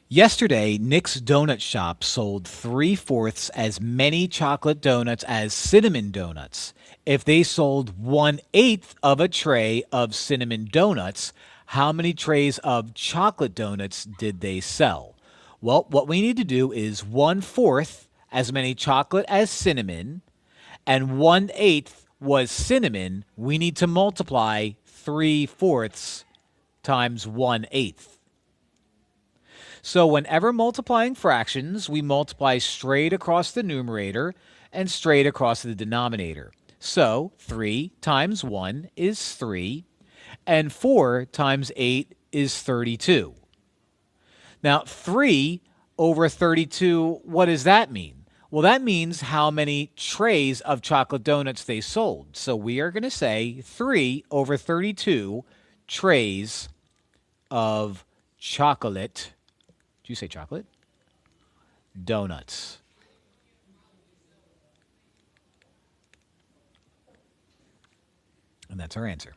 Yesterday, Nick's Donut Shop sold 3/4 as many chocolate donuts as cinnamon donuts. If they sold 1/8 of a tray of cinnamon donuts, how many trays of chocolate donuts did they sell? Well, what we need to do is 1/4 as many chocolate as cinnamon, and 1/8 was cinnamon. We need to multiply 3/4 times 1/8. So whenever multiplying fractions, we multiply straight across the numerator and straight across the denominator. So 3 times 1 is 3, and 4 times 8 is 32. Now, 3 over 32, what does that mean? Well, that means how many trays of chocolate donuts they sold. So we are going to say 3 over 32 trays of chocolate. Did you say chocolate? Donuts. And that's our answer.